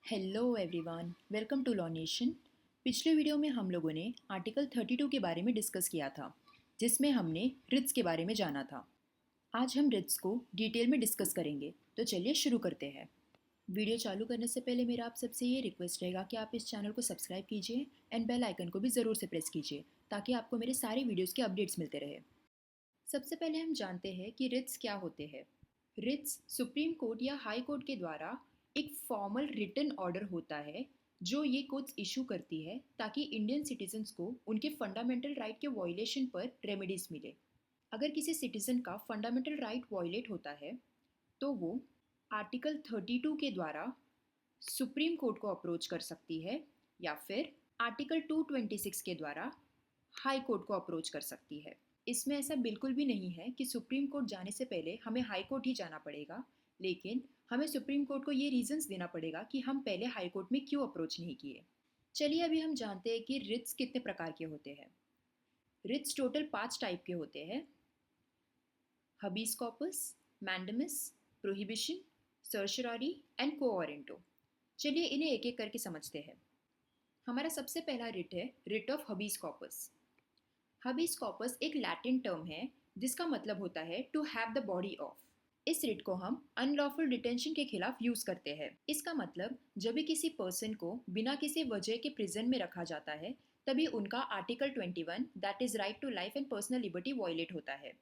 Hello everyone, welcome to law nation. पिछले video में हम लोगों ने आर्टिकल 32 के बारे में डिस्कस किया था, जिसमें हमने रिट्स के बारे में जाना था। आज हम रिट्स को डिटेल में डिस्कस करेंगे, तो चलिए शुरू करते हैं। वीडियो चालू करने से पहले मेरा आप सबसे ये रिक्वेस्ट रहेगा कि आप इस चैनल को सब्सक्राइब कीजिए एंड बेल आइकन को भी ज़रूर से प्रेस कीजिए, ताकि आपको मेरे सारे वीडियोज़ के अपडेट्स मिलते रहे। सबसे पहले हम जानते हैं कि रिट्स क्या होते हैं। रिट्स सुप्रीम कोर्ट या हाई कोर्ट के द्वारा एक फॉर्मल रिटन ऑर्डर होता है जो ये कोर्ट्स इशू करती है ताकि इंडियन सिटीजन्स को उनके फंडामेंटल राइट के वॉयलेशन पर रेमेडीज मिले। अगर किसी सिटीजन का फंडामेंटल राइट वॉयलेट होता है तो वो आर्टिकल 32 के द्वारा सुप्रीम कोर्ट को अप्रोच कर सकती है या फिर आर्टिकल 226 के द्वारा हाई कोर्ट को अप्रोच कर सकती है। इसमें ऐसा बिल्कुल भी नहीं है कि सुप्रीम कोर्ट जाने से पहले हमें हाई कोर्ट ही जाना पड़ेगा, लेकिन हमें सुप्रीम कोर्ट को ये रीजंस देना पड़ेगा कि हम पहले हाई कोर्ट में क्यों अप्रोच नहीं किए। चलिए अभी हम जानते हैं कि रिट्स कितने प्रकार के होते हैं। रिट्स टोटल 5 टाइप के होते हैं: हबीस कॉर्पस, मैंडेमिस, प्रोहिबिशन, सर्शरारी एंड कोऑरेंटो। चलिए इन्हें एक एक करके समझते हैं। हमारा सबसे पहला रिट है writ of habeas corpus. Habeas corpus एक लैटिन टर्म है जिसका मतलब होता है to have the body of. इस रिट को हम अनलॉफुल डिटेंशन के खिलाफ यूज करते हैं। इसका मतलब जब भी किसी पर्सन को बिना किसी वजह के प्रिजन में रखा जाता है, तभी उनका article 21 that is right to life and personal liberty violate होता है।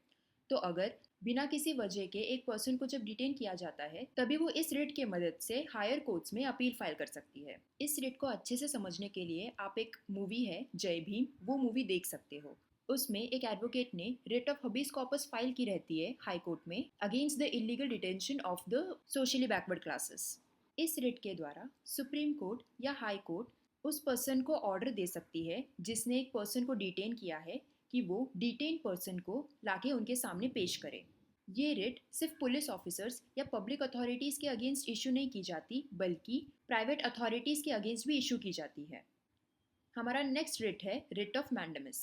तो अगर बिना किसी वजह के एक पर्सन को जब डिटेन किया जाता है, तभी वो इस रिट के मदद से हायर कोर्ट्स में अपील फाइल कर सकती है। इस रिट को अच्छे से समझने के लिए आप एक मूवी है जय भीम, वो मूवी देख सकते हो। उसमें एक एडवोकेट ने writ of habeas corpus file की रहती है हाई कोर्ट में against the illegal detention of the socially backward classes. इस रिट के द्वारा सुप्रीम कोर्ट या हाई कोर्ट उस पर्सन को ऑर्डर दे सकती है जिसने एक पर्सन को डिटेन किया है कि वो डिटेन पर्सन को लाके उनके सामने पेश करे। ये रिट सिर्फ पुलिस ऑफिसर्स या पब्लिक अथॉरिटीज़ के अगेंस्ट इशू नहीं की जाती, बल्कि प्राइवेट अथॉरिटीज़ के अगेंस्ट भी इशू की जाती है। हमारा नेक्स्ट रिट है रिट ऑफ मैंडेमिस।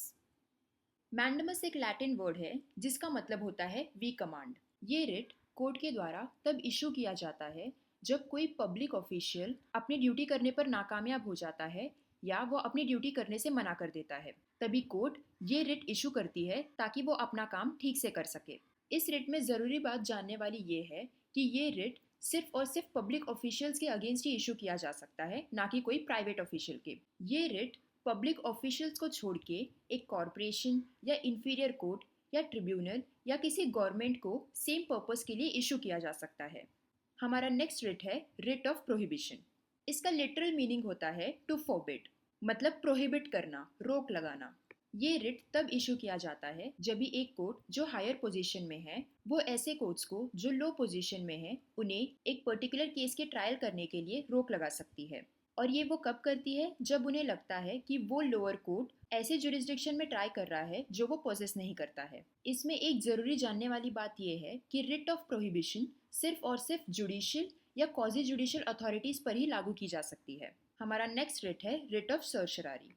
मैंडेमस एक लैटिन वर्ड है जिसका मतलब होता है वी कमांड। ये रिट कोर्ट के द्वारा तब इशू किया जाता है जब कोई पब्लिक ऑफिशियल अपनी ड्यूटी करने पर नाकामयाब हो जाता है या वो अपनी ड्यूटी करने से मना कर देता है। तभी कोर्ट ये रिट इशू करती है ताकि वो अपना काम ठीक से कर सके। इस रिट में ज़रूरी बात जानने वाली ये है कि ये रिट सिर्फ और सिर्फ पब्लिक ऑफिशियल्स के अगेंस्ट ही इशू किया जा सकता है, ना कि कोई प्राइवेट ऑफिशियल के। ये रिट पब्लिक ऑफिशियल्स को छोड़ के एक कॉरपोरेशन या इंफीरियर कोर्ट या ट्रिब्यूनल या किसी गवर्नमेंट को सेम पर्पस के लिए इशू किया जा सकता है। हमारा नेक्स्ट रिट है रिट ऑफ प्रोहिबिशन। इसका लिटरल मीनिंग होता है टू फॉरबिड, मतलब प्रोहिबिट करना, रोक लगाना। ये रिट तब इशू किया जाता है जब भी एक कोर्ट जो हायर पोजीशन में है वो ऐसे कोर्ट्स को जो लो पोजीशन में है उन्हें एक पर्टिकुलर केस के ट्रायल करने के लिए रोक लगा सकती है। और ये वो कब करती है? जब उन्हें लगता है कि वो लोअर कोर्ट ऐसे जुरिस्डिक्शन में ट्राई कर रहा है जो वो पोजेस नहीं करता है। इसमें एक जरूरी जानने वाली बात यह है कि रिट ऑफ प्रोहिबिशन सिर्फ और सिर्फ जुडिशियल या क्वाजी जुडिशियल अथॉरिटीज पर ही लागू की जा सकती है। हमारा नेक्स्ट रिट है रिट ऑफ सर्शरारी।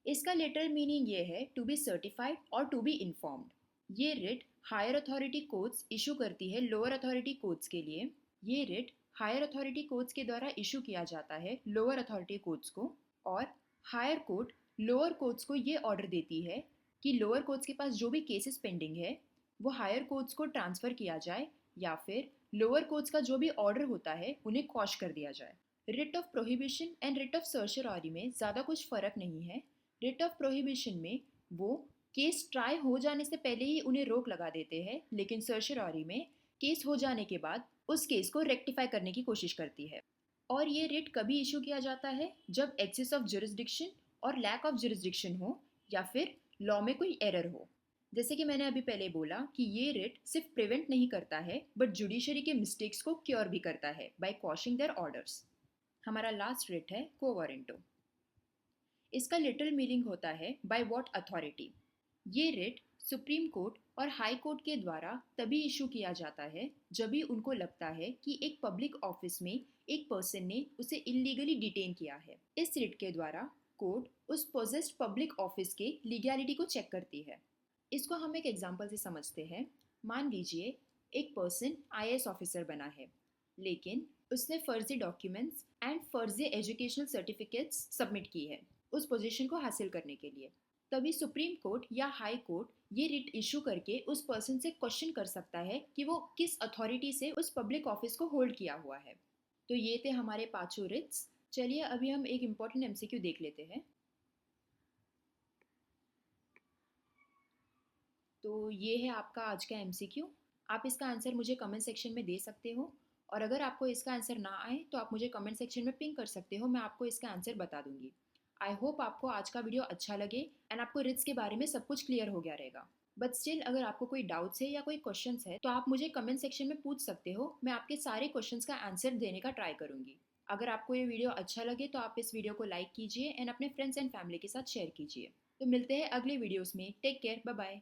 इसका लिटरल मीनिंग ये है टू बी सर्टिफाइड और टू बी इन्फॉर्म्ड। ये writ higher authority courts issue करती है लोअर अथॉरिटी कोर्ट्स के लिए। ये रिट हायर अथॉरिटी कोर्ट्स के द्वारा इशू किया जाता है लोअर अथॉरिटी कोर्ट्स को, और हायर कोर्ट लोअर कोर्ट्स को ये ऑर्डर देती है कि लोअर कोर्ट्स के पास जो भी केसेस पेंडिंग है वो हायर कोर्ट्स को ट्रांसफ़र किया जाए या फिर लोअर कोर्ट्स का जो भी ऑर्डर होता है उन्हें क्वॉश कर दिया जाए। Writ of prohibition and writ of certiorari में ज़्यादा कुछ फ़र्क नहीं है। रिट ऑफ प्रोहिबिशन में वो केस ट्राई हो जाने से पहले ही उन्हें रोक लगा देते हैं, लेकिन सर्शरारी में केस हो जाने के बाद उस केस को रेक्टिफाई करने की कोशिश करती है। और ये रिट कभी इशू किया जाता है जब एक्सेस ऑफ जुरिस्डिक्शन और लैक ऑफ जुरिस्डिक्शन हो या फिर लॉ में कोई एरर हो। जैसे कि मैंने अभी पहले बोला कि ये रिट सिर्फ प्रिवेंट नहीं करता है बट जुडिशरी के मिस्टेक्स को क्योर भी करता है बाय क्वॉशिंग देयर ऑर्डर्स। हमारा लास्ट रिट है को वारंटो। इसका लिटरल मीनिंग होता है बाय व्हाट अथॉरिटी। ये रिट सुप्रीम कोर्ट और हाई कोर्ट के द्वारा तभी इशू किया जाता है जब भी उनको लगता है कि एक पब्लिक ऑफिस में एक पर्सन ने उसे इलीगली डिटेन किया है। इस रिट के द्वारा कोर्ट उस पोजेस्ड पब्लिक ऑफिस के लीगैलिटी को चेक करती है। इसको हम एक एग्जांपल से समझते हैं। मान लीजिए एक पर्सन आईएएस ऑफिसर बना है, लेकिन उसने फर्जी डॉक्यूमेंट्स एंड फर्जी एजुकेशनल सर्टिफिकेट्स सबमिट की है उस पोजीशन को हासिल करने के लिए। तभी सुप्रीम कोर्ट या हाई कोर्ट ये रिट इशू करके उस पर्सन से क्वेश्चन कर सकता है कि वो किस अथॉरिटी से उस पब्लिक ऑफिस को होल्ड किया हुआ है। तो ये थे हमारे पांचों रिट्स। चलिए अभी हम एक इम्पॉर्टेंट एमसीक्यू देख लेते हैं। तो ये है आपका आज का एमसीक्यू। आप इसका आंसर मुझे कमेंट सेक्शन में दे सकते हो, और अगर आपको इसका आंसर ना आए तो आप मुझे कमेंट सेक्शन में पिंग कर सकते हो, मैं आपको इसका आंसर बता दूंगी। आई होप आपको आज का वीडियो अच्छा लगे एंड आपको रिट्स के बारे में सब कुछ क्लियर हो गया रहेगा। बट स्टिल अगर आपको कोई डाउट्स है या कोई क्वेश्चंस है तो आप मुझे कमेंट सेक्शन में पूछ सकते हो, मैं आपके सारे क्वेश्चंस का आंसर देने का ट्राई करूंगी। अगर आपको ये वीडियो अच्छा लगे तो आप इस वीडियो को लाइक कीजिए एंड अपने फ्रेंड्स एंड फैमिली के साथ शेयर कीजिए। तो मिलते हैं अगले वीडियोस में। Take care, bye bye.